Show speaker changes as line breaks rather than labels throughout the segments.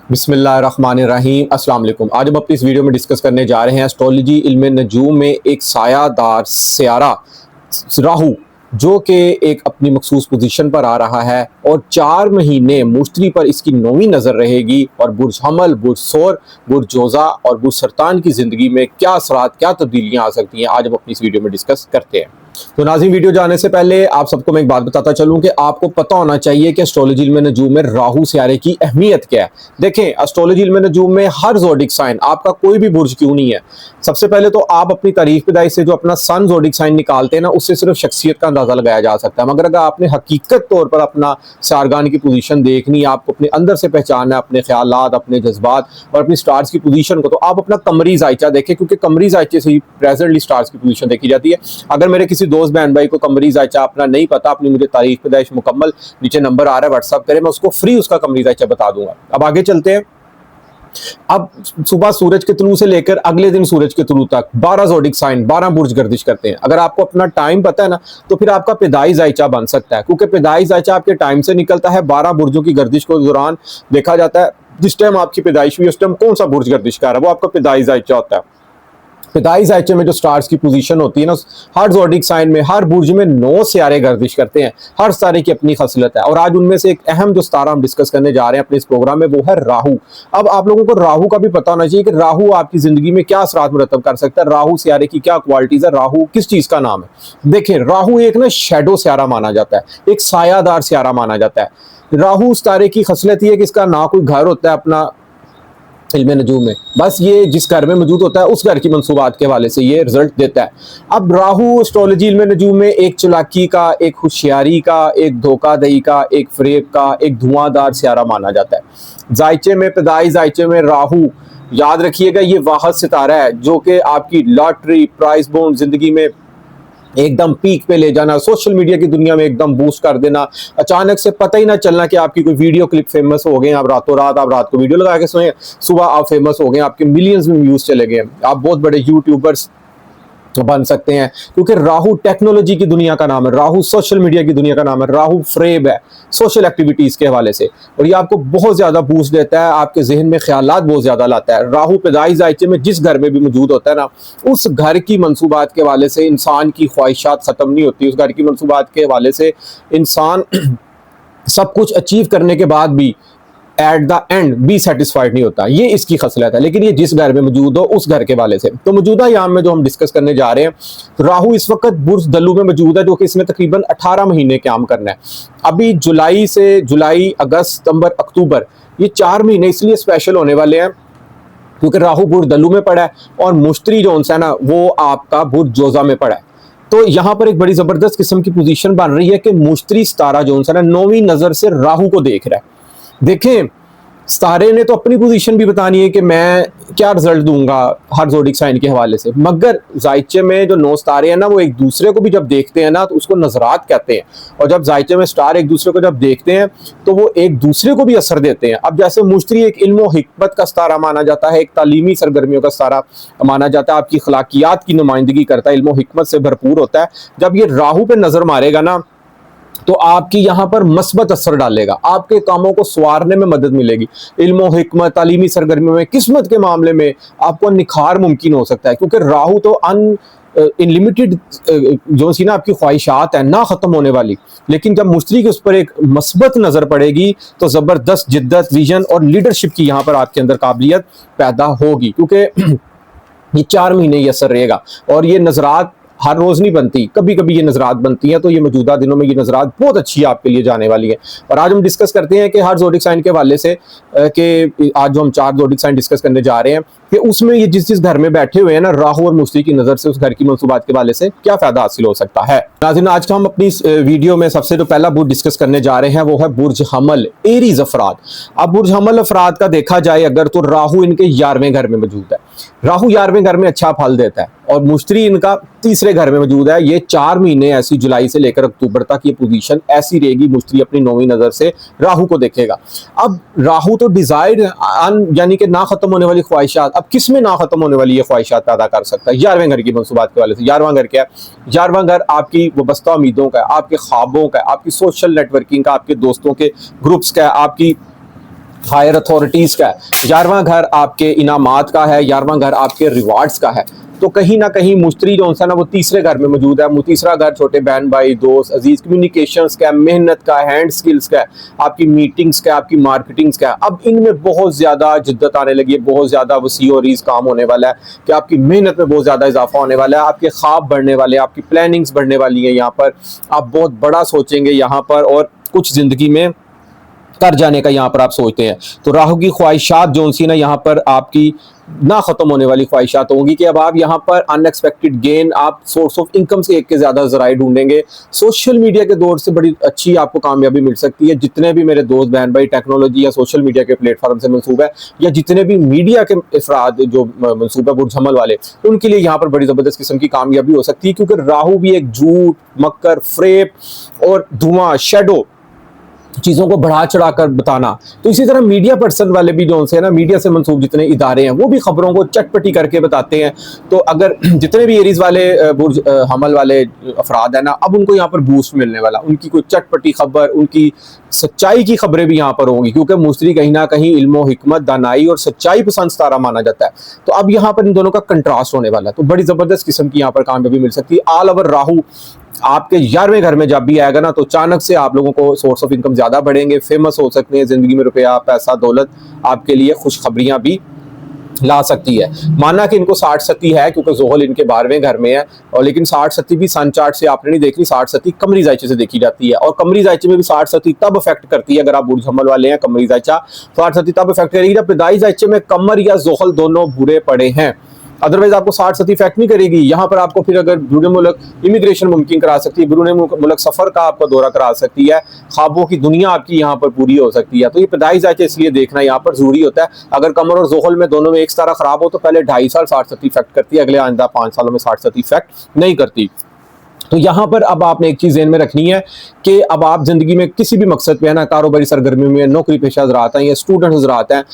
बिस्मिल्लाहिर्रहमानिर्रहीम अस्सलाम वालेकुम। आज हम अपनी इस वीडियो में डिस्कस करने जा रहे हैं एस्ट्रोलॉजी इल्म नजूम में एक सायादार सियारा राहु जो कि एक अपनी मखसूस पोजीशन पर आ रहा है और 4 महीने मुश्तरी पर इसकी 9वीं नज़र रहेगी और बुर्ज हमल, बुर्ज सोर, बुर्ज जोज़ा और बुर्ज सरतान की ज़िंदगी में क्या असरात, क्या तब्दीलियाँ आ सकती हैं, आज हम अपनी इस वीडियो में डिस्कस करते हैं। तो नाज़रीन, वीडियो जाने से पहले आप सबको मैं एक बात बताता चलूं कि आपको पता होना चाहिए कि एस्ट्रोलॉजी इल्म नजूम में राहु सियारे की अहमियत क्या है। देखें, एस्ट्रोलॉजी इल्म नजूम में हर ज़ोडिक साइन, आपका कोई भी बुर्ज क्यों नहीं है, सबसे पहले तो आप अपनी तारीख पैदाइश से जो अपना सन ज़ोडिक साइन निकालते हैं ना, उससे सिर्फ शख्सियत का अंदाजा लगाया जा सकता है। मगर अगर आपने हकीकत तौर पर अपना सारगान की पोजीशन देखनी है, आपको अपने अंदर से पहचानना है अपने ख्यालात, अपने जज्बात और अपनी स्टार्स की पोजीशन को, तो आप अपना कमरी जायचा देखें, क्योंकि कमरी जायचे से ही प्रेजेंटली स्टार्स की पोजीशन देखी जाती है। अगर मेरे किसी दोस्त बहन भाई को कमरी जायचा अपना नहीं पता, अपनी मुझे तारीख पैदाइश मुकम्मल, नीचे नंबर आ रहा है, व्हाट्सअप करें, मैं उसको फ्री उसका कमरी जायचा बता दूंगा। अब आगे चलते हैं। अब सुबह सूरज के तुलू से लेकर अगले दिन सूरज के तुलू तक 12 जोडिक साइन, 12 बुर्ज गर्दिश करते हैं। अगर आपको अपना टाइम पता है ना, तो फिर आपका पैदाई जायचा बन सकता है, क्योंकि पैदाई जायचा आपके टाइम से निकलता है। 12 बुर्जों की गर्दिश को दौरान देखा जाता है, जिस टाइम आपकी पैदाइश हुई उस टाइम कौन सा बुर्ज गर्दिश कर रहा है, वो आपका पैदाई जायचा होता है। पैदाई जायचे में जो स्टार्स की पोजीशन होती है ना, हर ज़ोडिक साइन में, हर बुर्ज में 9 सियारे गर्दिश करते हैं। हर सितारे की अपनी खसलत है और आज उनमें से एक अहम जो सितारा हम डिस्कस करने जा रहे हैं अपने इस प्रोग्राम में, वो है राहु। अब आप लोगों को राहु का भी पता होना चाहिए कि राहु आपकी जिंदगी में क्या असरात मुरतब कर सकता है, राहु सियारे की क्या क्वालिटीज है, राहु किस चीज का नाम है। देखिए, राहु एक ना शेडो सियारा माना जाता है, एक सायादार सियारा माना जाता है। राहु सितारे की खसलत ये है कि इसका ना कोई घर होता है अपना इल्म नजूम में, बस ये जिस घर में मौजूद होता है उस घर की मंसूबात के हवाले से ये रिजल्ट देता है। अब राहु एस्ट्रोलॉजी इल्म नजूम में एक चालाकी का, एक होशियारी का, एक धोखादही का, एक फरेब का, एक धुआंधार सियारा माना जाता है। जायचे में, पैदाई जायचे में राहु, याद रखिएगा, ये वाहद सितारा है जो कि आपकी लॉटरी, प्राइस बॉन्ड, जिंदगी में एकदम पीक पे ले जाना, सोशल मीडिया की दुनिया में एकदम बूस्ट कर देना, अचानक से पता ही ना चलना कि आपकी कोई वीडियो क्लिप फेमस हो गए, आप रातों रात, आप रात को वीडियो लगा के सोए, सुबह आप फेमस हो गए, आपके मिलियंस में व्यूज चले गए, आप बहुत बड़े यूट्यूबर्स बन सकते हैं। क्योंकि राहु टेक्नोलॉजी की दुनिया का नाम है, राहु सोशल मीडिया की दुनिया का नाम है, राहु फ्रेब है सोशल एक्टिविटीज के हवाले से, और ये आपको बहुत ज्यादा बूस्ट देता है, आपके जहन में ख्यालात बहुत ज्यादा लाता है। राहु पैदाई जायचे में जिस घर में भी मौजूद होता है ना, उस घर की मंसूबात के हवाले से इंसान की ख्वाहिशात खत्म नहीं होती। उस घर की मंसूबात के हवाले से इंसान सब कुछ अचीव करने के बाद भी at the end be satisfied नहीं होता। ये इसकी खसलत है, लेकिन ये जिस घर में मौजूद हो उस घर के वाले से। तो मौजूदा याम में जो हम डिस्कस करने जा रहे हैं, राहु इस वक्त बुर्ज दल्लू में मौजूद है, जो कि इसने तकरीबन 18 महीने काम करना है। अभी जुलाई, अगस्त, सितंबर, अक्टूबर, ये 4 महीने इसलिए स्पेशल होने वाले हैं क्योंकि राहु बुर्ज दल्लू में पड़ा है और मुश्तरी जो है ना, वो आपका बुर्ज जोजा में पड़ा है। तो यहाँ पर एक बड़ी जबरदस्त किस्म की पोजीशन बन रही है कि मुश्तरी सितारा जो है ना, 9वीं नजर से राहु को देख रहा है। देखें, सितारे ने तो अपनी पोजीशन भी बतानी है कि मैं क्या रिजल्ट दूंगा हर ज़ोडिक साइन के हवाले से, मगर जायचे में जो 9 सितारे हैं ना, वो एक दूसरे को भी जब देखते हैं ना, तो उसको नजरात कहते हैं। और जब जायचे में स्टार एक दूसरे को जब देखते हैं तो वो एक दूसरे को भी असर देते हैं। अब जैसे मुश्तरी एक इल्म और हिकमत का सितारा माना जाता है, एक तालीमी सरगर्मियों का सितारा माना जाता है, आपकी अखलाकियात की नुमाइंदगी करता है, इल्म और हिकमत से भरपूर होता है। जब ये राहु पे नजर मारेगा ना, तो आपकी यहाँ पर मस्बत असर डालेगा, आपके कामों को संवारने में मदद मिलेगी। इल्म हिकमत, तालीमी सरगर्मियों में, किस्मत के मामले में आपको निखार मुमकिन हो सकता है, क्योंकि राहु तो अनलिमिटेड जो सी ना आपकी ख्वाहिशात है, ना खत्म होने वाली। लेकिन जब मुश्तरी के उस पर एक मस्बत नजर पड़ेगी तो जबरदस्त जिद्दत, विजन और लीडरशिप की यहाँ पर आपके अंदर काबिलियत पैदा होगी, क्योंकि ये 4 महीने ये असर रहेगा। और ये नजरात हर रोज नहीं बनती, कभी कभी ये नजरात बनती हैं, तो ये मौजूदा दिनों में ये नजरात बहुत अच्छी आपके लिए जाने वाली है। और आज हम डिस्कस करते हैं कि हर ज़ोडिक साइन के हवाले से कि आज जो हम 4 ज़ोडिक साइन डिस्कस करने जा रहे हैं कि उसमें ये जिस घर में बैठे हुए हैं ना, राहु और मुश्तरी की नजर से उस घर की मंसूबात के हवाले से क्या फायदा हासिल हो सकता है। नाज़रीन, आज का हम अपनी इस वीडियो में सबसे जो पहला बुर्ज डिस्कस करने जा रहे हैं वो है बुर्ज हमल, एरीज अफराद। अब बुर्ज हमल अफराद का देखा जाए अगर, तो राहु इनके 11वें घर में मौजूद है। राहु 11वें घर में अच्छा फल देता है और मुश्तरी इनका 3रे घर में मौजूद है। ये 4 महीने ऐसी जुलाई से लेकर अक्टूबर तक ये पोजीशन ऐसी रहेगी, मुश्तरी अपनी 9वीं नजर से राहु को देखेगा। अब राहु तो डिजायर्ड यानी कि ना खत्म होने वाली ख्वाहिशात, अब किस में ना खत्म होने वाली ये ख्वाहिशात पैदा कर सकता है? 11वें घर की मंसूबात के वाले से। 11वां घर क्या है? 11वां घर आपकी वाबस्ता उम्मीदों का, आपके ख्वाबों का, आपकी सोशल नेटवर्किंग का, आपके दोस्तों के ग्रुप्स का, आपकी हायर अथॉरिटीज़ का है, 11वां घर आपके इनामात का है, 11वां घर आपके रिवार्ड्स का है। तो कहीं ना कहीं मुश्तरी जो है ना वो तीसरे घर में मौजूद है। तीसरा घर छोटे बहन भाई दोस्त अजीज कम्युनिकेशंस का, मेहनत का, हैंड स्किल्स का, आपकी मीटिंग्स का, आपकी मार्केटिंग्स का। अब इनमें बहुत ज़्यादा जिद्दत आने लगी है, बहुत ज़्यादा वसी और रीज़ काम होने वाला है कि आपकी मेहनत में बहुत ज़्यादा इजाफा होने वाला है, आपके ख्वाब बढ़ने वाले हैं, आपकी प्लानिंग्स बढ़ने वाली हैं। यहाँ पर आप बहुत बड़ा सोचेंगे यहाँ पर, और कुछ ज़िंदगी में कर जाने का यहाँ पर आप सोचते हैं। तो राहु की ख्वाहिशात जो सी ना यहाँ पर आपकी ना ख़त्म होने वाली ख्वाहिशात होंगी कि अब आप यहाँ पर अनएक्सपेक्टेड गेन, आप सोर्स ऑफ इनकम से एक के ज़्यादा ज़राए ढूंढेंगे। सोशल मीडिया के दौर से बड़ी अच्छी आपको कामयाबी मिल सकती है। जितने भी मेरे दोस्त बहन भाई टेक्नोलॉजी या सोशल मीडिया के प्लेटफॉर्म से मंसूब है, या जितने भी मीडिया के अफराद जो मंसूब है बुर्ज हमल वाले, उनके लिए यहाँ पर बड़ी ज़बरदस्त किस्म की कामयाबी हो सकती है, क्योंकि राहु भी एक झूठ, मक्कर, फ्रेब और धुआं, शेडो चीज़ों को बढ़ा चढ़ा कर बताना। तो इसी तरह मीडिया पर्सन वाले भी जो है ना, मीडिया से मंसूब जितने इदारे हैं वो भी खबरों को चटपटी करके बताते हैं। तो अगर जितने भी एरीज वाले बुर्ज हमल वाले अफराद हैं ना, अब उनको यहाँ पर बूस्ट मिलने वाला, उनकी कोई चटपटी खबर, उनकी सच्चाई की खबरें भी यहाँ पर होंगी, क्योंकि मुश्तरी कहीं ना कहीं इल्म हिकमत, दानाई और सच्चाई पसंद सितारा माना जाता है। तो अब यहाँ पर इन दोनों का कंट्रास्ट होने वाला है, तो बड़ी ज़बरदस्त किस्म की यहाँ पर कामयाबी मिल सकती है। ऑल ओवर राहु आपके 11वें घर में जब भी आएगा ना, तो अचानक से आप लोगों को सोर्स ऑफ इनकम ज़्यादा बढ़ेंगे, फेमस हो सकते हैं, ज़िंदगी में रुपया, पैसा, दौलत आपके लिए खुशखबरियाँ भी ला सकती है। माना कि इनको 60 सती है, क्योंकि जोहल इनके 12वें घर में है, और लेकिन 60 सती भी सन चार्ट से आपने नहीं देखी, 60 सती कमरी जायचे से देखी जाती है। और कमरी जायचे में भी 60 सती तब अफेक्ट करती है, अगर आप बुर्ज हमल वाले हैं, कमरी जायचा 60 सती तब अफेक्ट करेगी जब पैदाई जायचे में कमर या जोहल दोनों बुरे पड़े हैं। अदरवाइज आपको 60 सती इफेक्ट नहीं करेगी। यहाँ पर आपको फिर अगर ब्रूने मुल्क इमिग्रेशन मुमकिन करा सकती है, ब्रूने मुल्क सफर का आपका दौरा करा सकती है, ख्वाबों की दुनिया आपकी यहाँ पर पूरी हो सकती है। तो ये पैदाइश जायचे इसलिए देखना यहाँ पर जरूरी होता है। अगर कमर और जोहल में दोनों में एक तरह खराब हो तो पहले 2.5 साल 60 सती इफेक्ट करती है, अगले आइंदा 5 सालों में 60 सती इफेक्ट नहीं करती। तो यहाँ पर अब आपने एक चीज़ ज़हन में रखनी है कि अब आप ज़िंदगी में किसी भी मकसद पे है ना, कारोबारी सरगर्मी में, नौकरी पेशा हज़रात हैं या स्टूडेंट हज़रात हैं,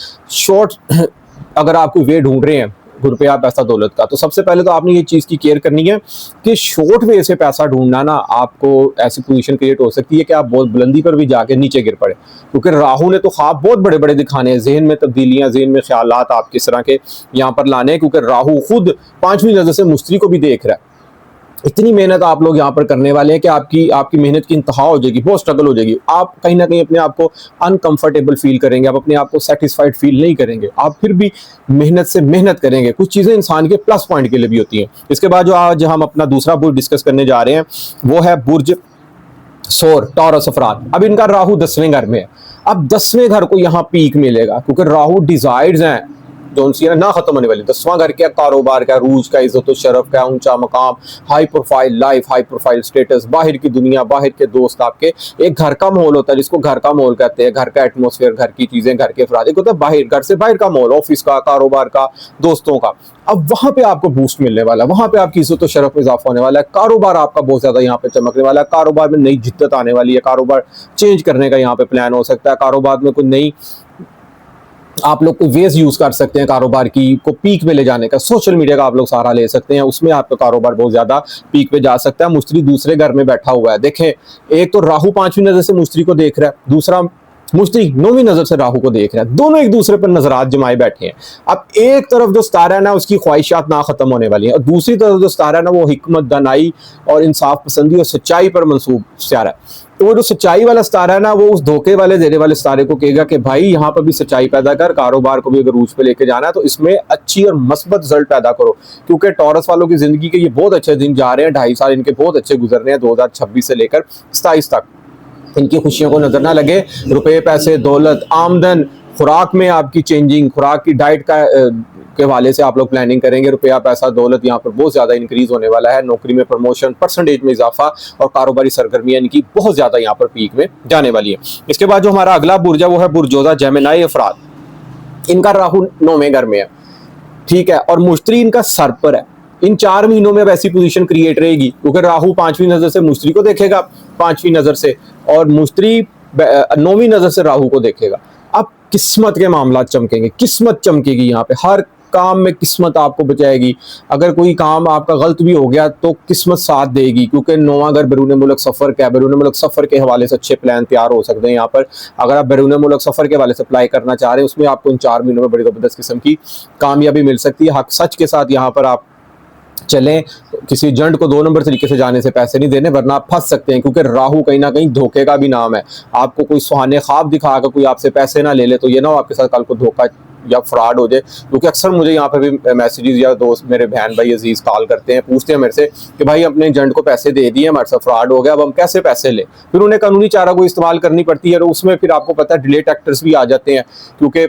शॉर्ट अगर आप कोई वे ढूंढ रहे हैं रुपया, पैसा, दौलत का, तो सबसे पहले तो आपने ये चीज़ की केयर करनी है कि शॉर्ट वे से पैसा ढूंढना ना, आपको ऐसी पोजीशन क्रिएट हो सकती है कि आप बहुत बुलंदी पर भी जाके नीचे गिर पड़े, क्योंकि राहु ने तो ख्वाब बहुत बड़े बड़े दिखाने हैं, जहन में तब्दीलियां, जहन में ख्यालात आप किस तरह के यहाँ पर लाने हैं, क्योंकि राहु खुद 5वीं नज़र से मुश्तरी को भी देख रहा है। इतनी मेहनत आप लोग यहाँ पर करने वाले हैं कि आपकी मेहनत की इंतहा हो जाएगी, बहुत स्ट्रगल हो जाएगी। आप कहीं ना कहीं अपने आप को अनकंफर्टेबल फील करेंगे, आप अपने आप को सेटिस्फाइड फील नहीं करेंगे, आप फिर भी मेहनत से मेहनत करेंगे। कुछ चीज़ें इंसान के प्लस पॉइंट के लिए भी होती हैं। इसके बाद जो आज हम अपना दूसरा बुर्ज डिस्कस करने जा रहे हैं वो है बुर्ज सोर, टॉरस अफराद। अब इनका राहु 10वें घर में है। अब 10वें घर को यहाँ पीक मिलेगा, क्योंकि राहु डिजायर्स हैं जो उनसी ना खत्म होने वाली। 10वां घर क्या, कारोबार का, रूज का, इज्जत और शरफ का, ऊंचा मकाम, high profile life, high profile status, बाहर की दुनिया, बाहर के दोस्त, आपके एक घर का माहौल होता है जिसको घर का माहौल कहते हैं, घर का एटमोसफेयर, घर की चीजें, घर के अफराद, एक होता है बाहर, घर से बाहर का माहौल, ऑफिस का, कारोबार का, दोस्तों का। अब वहां पे आपको बूस्ट मिलने वाला है, वहां पे आपकी इज्जत और शरफ में इजाफा होने वाला है, कारोबार आपका बहुत ज्यादा यहाँ पे चमकने वाला है, कारोबार में नई जिद्दत आने वाली है, कारोबार चेंज करने का यहाँ पे प्लान हो सकता है, कारोबार में कोई नई आप लोग कोई वेज यूज कर सकते हैं कारोबार की को पीक पे ले जाने का। सोशल मीडिया का आप लोग सहारा ले सकते हैं, उसमें आपका कारोबार बहुत ज्यादा पीक पे जा सकता है। मुश्तरी दूसरे घर में बैठा हुआ है, देखें एक तो राहु 5वीं नजर से मुश्तरी को देख रहा है, दूसरा मुश्तरी 9वीं नजर से राहु को देख रहा है, दोनों एक दूसरे पर नजरात जमाए बैठे हैं। अब एक तरफ जो सितारा है ना उसकी ख्वाहिशात ना खत्म होने वाली है, और दूसरी तरफ जो सितारा है ना वो हिकमत, दानाई और इंसाफ पसंदी और सच्चाई पर मंसूब सितारा है। तो वो जो सच्चाई वाला सितारा है ना वो उस धोखे वाले देने वाले सितारे को कहेगा कि भाई यहाँ पर भी सच्चाई पैदा कर, कारोबार को भी अगर रूज पे लेके जाना है तो इसमें अच्छी और मस्बत रिजल्ट पैदा करो, क्योंकि टॉरस वालों की जिंदगी के ये बहुत अच्छे दिन जा रहे हैं। 2.5 साल इनके बहुत अच्छे गुजरने हैं, 2026 से लेकर 27 तक। इनकी खुशियों को नजर ना लगे, रुपए, पैसे, दौलत, आमदन, खुराक में आपकी चेंजिंग, खुराक की डाइट का के हवाले से आप लोग प्लानिंग करेंगे, रुपया, पैसा, दौलत यहाँ पर बहुत ज़्यादा इंक्रीज होने वाला है, नौकरी में प्रमोशन, परसेंटेज में इजाफा और कारोबारी सरगर्मियाँ इनकी बहुत ज़्यादा यहाँ पर पीक में जाने वाली है। इसके बाद जो हमारा अगला बुर्ज है वो है बुर्जोदा जेमिनाई अफराद। इनका राहु 9वें घर में है, ठीक है, और मुश्तरी इनका सर पर है। इन 4 महीनों में वैसी पोजीशन क्रिएट रहेगी, क्योंकि राहु 5वीं नज़र से मुश्तरी को देखेगा, 5वीं नज़र से, और मुश्तरी 9वीं नज़र से राहु को देखेगा। अब किस्मत के मामला चमकेंगे, किस्मत चमकेगी यहाँ पे, हर काम में किस्मत आपको बचाएगी, अगर कोई काम आपका गलत भी हो गया तो किस्मत साथ देगी, क्योंकि 9वां घर बैरून मुल्क सफ़र का है। बैरून मुल्क सफ़र के हवाले से अच्छे प्लान तैयार हो सकते हैं यहाँ पर। अगर आप बैरून मुल्क सफ़र के हवाले से अप्लाई करना चाह रहे हैं, उसमें आपको इन 4 महीनों में बड़ी ज़बरदस्त किस्म की कामयाबी मिल सकती है। हक सच के साथ यहाँ पर आप चलें, किसी एजेंट को 2 नंबर तरीके से जाने से पैसे नहीं देने, वरना आप फंस सकते हैं, क्योंकि राहु कहीं ना कहीं धोखे का भी नाम है। आपको कोई सुहाने ख्वाब दिखाकर कोई आपसे पैसे ना ले ले, तो ये ना हो आपके साथ कल को धोखा या फ्रॉड हो जाए। क्योंकि अक्सर मुझे यहाँ पे भी मैसेजेस या दोस्त मेरे बहन भाई अजीज़ कॉल करते हैं, पूछते हैं मेरे से कि भाई अपने एजेंट को पैसे दे दिए, हमारे साथ फ्रॉड हो गया, अब हम कैसे पैसे लें। फिर उन्हें कानूनी चारा को इस्तेमाल करनी पड़ती है, और उसमें फिर आपको पता है डिलेट एक्टर्स भी आ जाते हैं, क्योंकि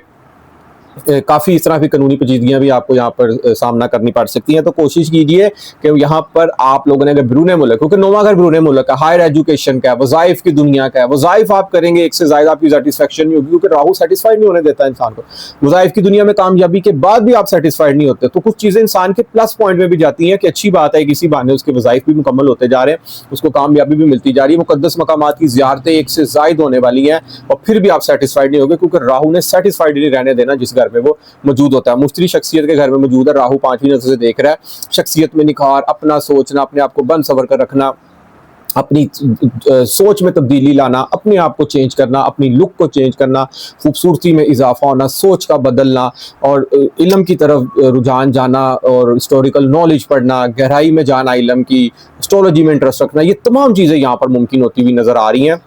काफ़ी इस तरह की कानूनी पेचीदगियाँ भी आपको यहाँ पर सामना करनी पड़ सकती हैं। तो कोशिश कीजिए कि यहाँ पर आप लोगों ने अगर बैरून मुल्क, क्योंकि 9वां घर बैरून मुल्क का, हायर एजुकेशन का है, वज़ाइफ की दुनिया का है, वज़ाइफ आप करेंगे एक से ज़्यादा आपकी सेटिस्फेक्शन नहीं होगी, क्योंकि राहु सेटिस्फाइड नहीं होने देता इंसान को। वज़ाइफ की दुनिया में कामयाबी के बाद भी आप सेटिस्फाइड नहीं होते, तो कुछ चीज़ें इंसान के प्लस पॉइंट में भी जाती हैं कि अच्छी बात है, किसी बहाने उसके वज़ाइफ भी मुकम्मल होते जा रहे हैं, उसको कामयाबी भी मिलती जा रही है, मुक़द्दस मकामात की ज़ियारतें एक से ज़ायद होने वाली हैं, और फिर भी आप सेटिस्फाइड नहीं होगे, क्योंकि राहु ने सेटिस्फाइड नहीं रहने देना जिस घर में वो मौजूद होता है। मुश्तरी शख्सियत के घर में मौजूद है, राहु 5वीं नजर से देख रहा है। शख्सियत में निखार, अपना सोचना, अपने आप को बन सवर कर रखना, अपनी सोच में तब्दीली लाना, अपने आप को चेंज करना, अपनी लुक को चेंज करना, खूबसूरती में इजाफा होना, सोच का बदलना, और इल्म की तरफ रुझान जाना, और हिस्टोरिकल नॉलेज पढ़ना, गहराई में जाना, इल्म की एस्ट्रोलॉजी में इंटरेस्ट रखना, ये तमाम चीज़ें यहाँ पर मुमकिन होती हुई नज़र आ रही हैं,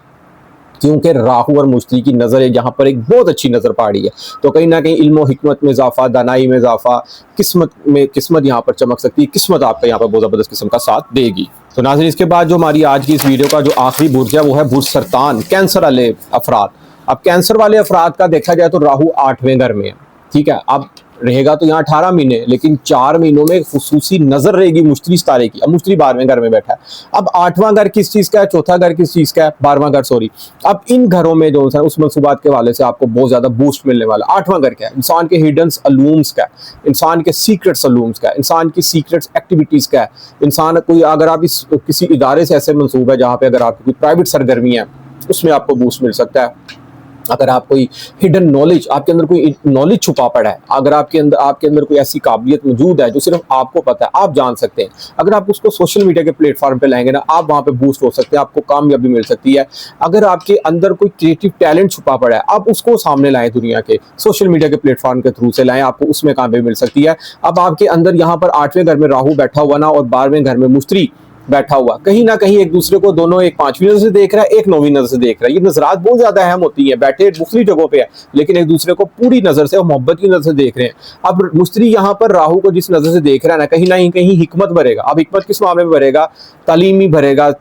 क्योंकि राहु और मुश्तरी की नज़र है यहाँ पर एक बहुत अच्छी नज़र पड़ी है। तो कहीं ना कहीं इल्म और हिकमत में इजाफा, दानाई में इजाफा, किस्मत यहाँ पर चमक सकती है, किस्मत आपका यहाँ पर बहुत ज़बरदस्त किस्म का साथ देगी। तो नाज़रीन, इसके बाद जो हमारी आज की इस वीडियो का जो आखिरी बुर्ज है वो है बुर्ज सरतान, कैंसर वाले अफराद। अब कैंसर वाले अफराद का देखा जाए तो राहु 8वें घर में है, ठीक है। अब रहेगा तो यहाँ 18 महीने, लेकिन 4 महीनों में खुसूसी नजर रहेगी मुश्तरी सितारे की। अब मुश्तरी 12वें घर में बैठा है। अब 8वां घर किस चीज़ का है, चौथा घर किस चीज़ का है, 12वां घर सॉरी। अब इन घरों में जो है उस मनसूबात के वाले से आपको बहुत ज़्यादा बूस्ट मिलने वाला। 8वां घर क्या है, इंसान के हिडन अलूम्स का है, इंसान के सीक्रेट्स अलूम्स का है, इंसान की सीक्रेट्स एक्टिविटीज़ का है। इंसान कोई अगर आप किसी इदारे से ऐसे मनसूब है जहाँ पे अगर आपकी कोई प्राइवेट सरगर्मी है, उसमें आपको बूस्ट मिल सकता है। अगर आप कोई हिडन नॉलेज, आपके अंदर कोई नॉलेज छुपा पड़ा है, अगर आपके अंदर कोई ऐसी काबिलियत मौजूद है जो सिर्फ आपको पता है, आप जान सकते हैं, अगर आप उसको सोशल मीडिया के प्लेटफॉर्म पे लाएंगे ना, आप वहाँ पे बूस्ट हो सकते हैं, आपको कामयाबी मिल सकती है। अगर आपके अंदर कोई क्रिएटिव टैलेंट छुपा पड़ा है, आप उसको सामने लाएं, दुनिया के सोशल मीडिया के प्लेटफॉर्म के थ्रू से लाएं, आपको उसमें कामयाबी मिल सकती है। अब आपके अंदर यहाँ पर 8वें घर में राहु बैठा हुआ ना, और 12वें घर में मुश्तरी बैठा हुआ, कहीं ना कहीं एक दूसरे को दोनों, एक 5वीं नजर से देख रहा है, एक 9वीं नजर से देख रहा है। ये नजरात बहुत ज्यादा अहम होती है, बैठे मुख्तलिफ जगहों पे है, लेकिन एक दूसरे को पूरी नजर से और मोहब्बत की नजर से देख रहे हैं। अब मुश्तरी यहाँ पर राहु को जिस नजर से देख रहा है ना कहीं हिकमत भरेगा। अब हिकमत किस मामले में भरेगा, तालीमी भरेगा,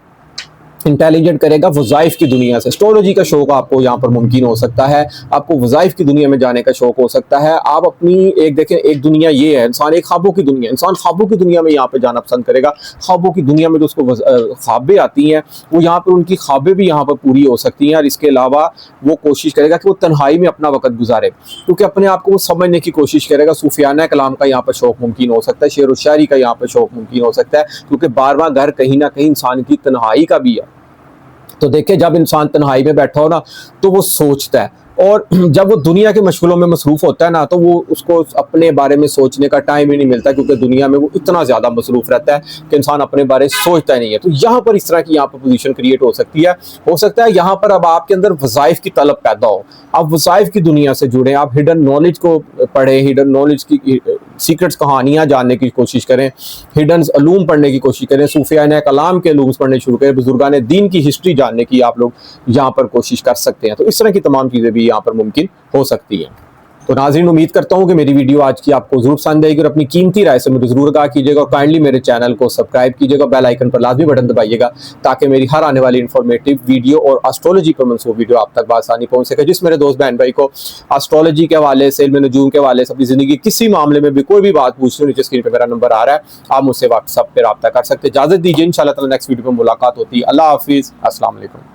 इंटेलिजेंट करेगा वज़ाइफ की दुनिया से। एस्ट्रोलॉजी का शौक आपको यहाँ पर मुमकिन हो सकता है, आपको वज़ाइफ की दुनिया में जाने का शौक हो सकता है। आप अपनी एक दुनिया ये है, इंसान एक ख्वाबों की दुनिया, इंसान ख्वाबों की दुनिया में यहाँ पे जाना पसंद करेगा। ख्वाबों की दुनिया में जो उसको ख्वाबें आती हैं, वो यहाँ पर उनकी ख्वाबें भी यहाँ पर पूरी हो सकती हैं। और इसके अलावा वो कोशिश करेगा कि वो तन्हाई में अपना वक्त गुजारे, क्योंकि अपने आप को वो समझने की कोशिश करेगा। सूफियाना कलाम का यहाँ पर शौक मुमकिन हो सकता है, शेर व शायरी का यहाँ पर शौक मुमकिन हो सकता है, क्योंकि 12वां घर कहीं ना कहीं इंसान की तन्हाई का भी है। तो देखिए, जब इंसान तन्हाई में बैठा हो ना, तो वो सोचता है, और जब वो दुनिया के मशगलों में मसरूफ होता है ना, तो वो उसको अपने बारे में सोचने का टाइम ही नहीं मिलता, क्योंकि दुनिया में वो इतना ज़्यादा मसरूफ रहता है कि इंसान अपने बारे में सोचता ही नहीं है। तो यहाँ पर इस तरह की यहाँ पर पोजीशन क्रिएट हो सकती है। हो सकता है यहाँ पर अब आपके अंदर वज़ाइफ की तलब पैदा हो, आप वज़ाइफ की दुनिया से जुड़ें, आप हिडन नॉलेज को पढ़ें, हिडन नॉलेज की सीक्रेट्स कहानियाँ जानने की कोशिश करें, हिडन अलूम पढ़ने की कोशिश करें, सूफियाना कलाम के अलूम पढ़ने शुरू करें, बुजुर्गान दीन की हिस्ट्री जानने की आप लोग यहाँ पर कोशिश कर सकते हैं। तो इस तरह की तमाम चीज़ें भी यहाँ पर मुमकिन हो सकती है। तो नाज़रीन, उम्मीद करता हूँ कि मेरी वीडियो आज की आपको जरूर पसंद आएगी, और अपनी कीमती राय से मुझे जरूर आगाह कीजिएगा, और काइंडली मेरे चैनल को सब्सक्राइब कीजिएगा, बेल आइकन पर लाजमी बटन दबाइएगा, ताकि मेरी हर आने वाली इन्फॉर्मेटिव वीडियो और एस्ट्रोलॉजी पर मंसूब वीडियो आप तक आसानी पहुंच सके। जिस मेरे दोस्त बहन भाई को एस्ट्रोलॉजी के हवाले से, इल्म नजूम के हवाले से, अपनी जिंदगी किसी मामले में भी कोई भी बात पूछनी हो, नीचे स्क्रीन पर मेरा नंबर आ रहा है, आप मुझसे व्हाट्सएप पर रब्ता कर सकते हैं। इजाजत दीजिए, इंशाल्लाह ताला नेक्स्ट वीडियो में मुलाकात होती है। अल्लाह हाफिज़, अस्सलाम वालेकुम।